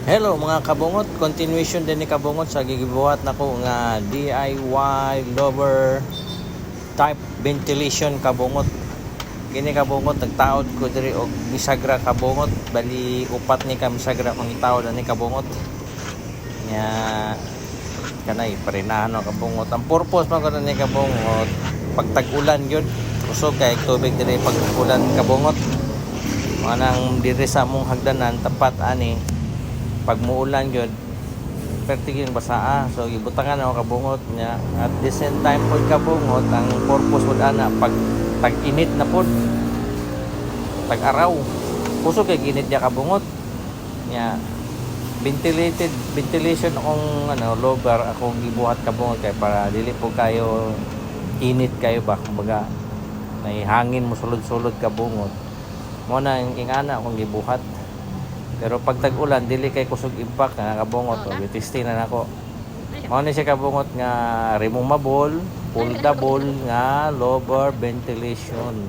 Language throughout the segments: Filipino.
Hello mga kabungot, continuation din ni kabungot sa gigibuhat nako nga DIY lower type ventilation kabungot. Kini kabungot nagtaod ko diri og bisagra kabungot, bali upat ni ka bisagra mang itaod ani kabungot. Nya kanay parinahan no kabungot. Ang purpose man ko ni kabungot pag tag-ulan gyud, usog kay tubig diri pag ulan kabungot. Manang diri sa mong hagdanan tapat ani pag muulan yun pertigin basaa, so ibutangan ako kabungot niya at the same time po kabungot ang purpose po ana pag tag-init na po tag-araw puso kay ginit niya kabungot niya ventilation akong lugar akong gibuhat kabungot kay para dili po kayo init kayo ba kumbaga may hangin mo sulod-sulod kabungot mo na ingana akong gibuhat. Pero pag tag-ulan dili kay kusog impact nga kabungot o testing na nako. Mao ni siya kabungot nga removable, foldable nga lower ventilation.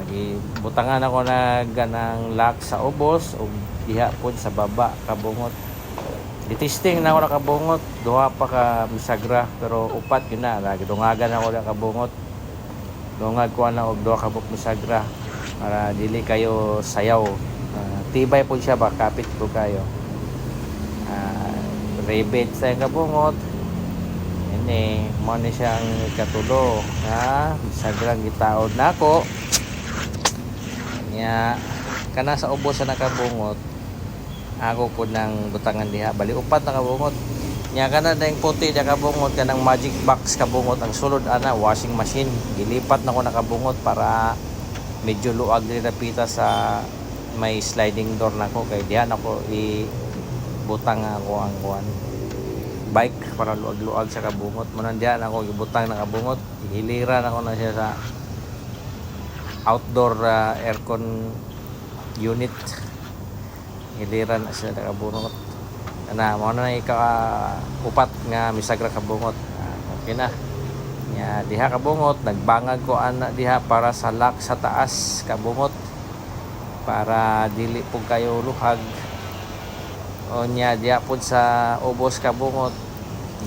Gibutangan ako na ganang lock sa ubos o diha pod sa baba kabungot. Di-testing na ako na kabungot, duha pa ka bisagra pero upat yun na. Gidungagan ako na kabungot. Dungag ko na og duha ka bisagra para dili kayo sayaw. Tibay po siya ba kapit po kayo rivet sa kabungot ini mo ni siyang katulo ha sagrang gitaod nako nya kana sa ubos sa nakabungot ako po nang butangan diha bali upat na kabungot nya kana dayang puti na kabungot kanang magic box kabungot ang sulod ana washing machine gilipat na ko nakabungot para medyo luag diri napita sa may sliding door na ko kay diyan ako ibutang ako ang kuan bike para luag-luag sa kabungot mo nandiyan ako ibutang na kabungot ihiliran ako na siya sa outdoor aircon unit ihiliran na siya sa kabungot ana mo na upat nga misagra kabungot okay na nya diha kabungot nagbangag ko ana diha para sa lock sa taas kabungot para dili po kayo luhag o nya diha po sa ubos kabungot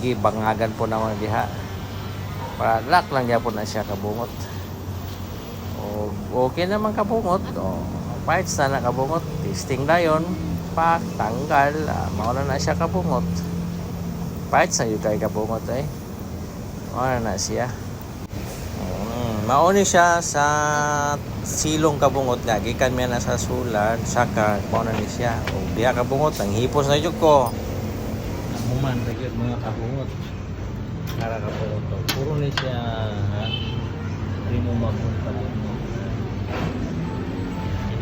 gibangagan po naman diha para lock lang diha po na siya kabungot o okay naman kabungot o parts na kabungot testing na yun pak tanggal mauna na siya kabungot parts na yun kay kabungot mauna na siya mauni siya sa silong kabungot nga gikan miya na sa sulan saka mauna ni siya o diha kabungot ang hipos na jud ko human ra gyud mga kabungot para kabungot to puro ni siya removable pa din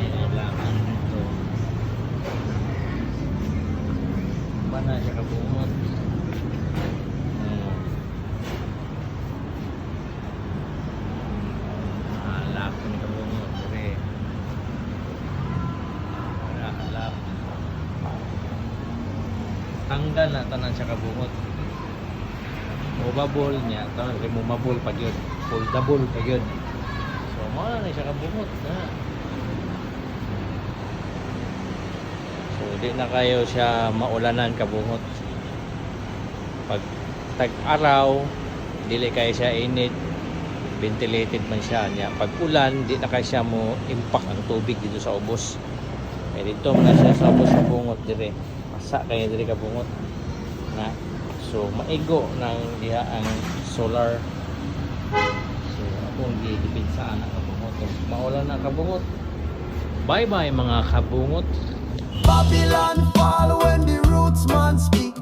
ini lang ito mana siya kabungot tanggal na tanan siya kabungot movable niya tanan removable pa gyud foldable pa gyud so mao na siya kabungot na so di na kayo siya maulanan kabungot pag tag-araw dili kayo siya init ventilated man siya niya pag ulan di na kayo siya mo impact ang tubig dito sa ubos kaya dito na siya sa ubos sa bungot dire sa kaya diri kabungot na so maigo nang diha ang solar so akong gidipid sa anak kabungot maulan na kabungot bye bye mga kabungot Babylon fall when the roots man speak.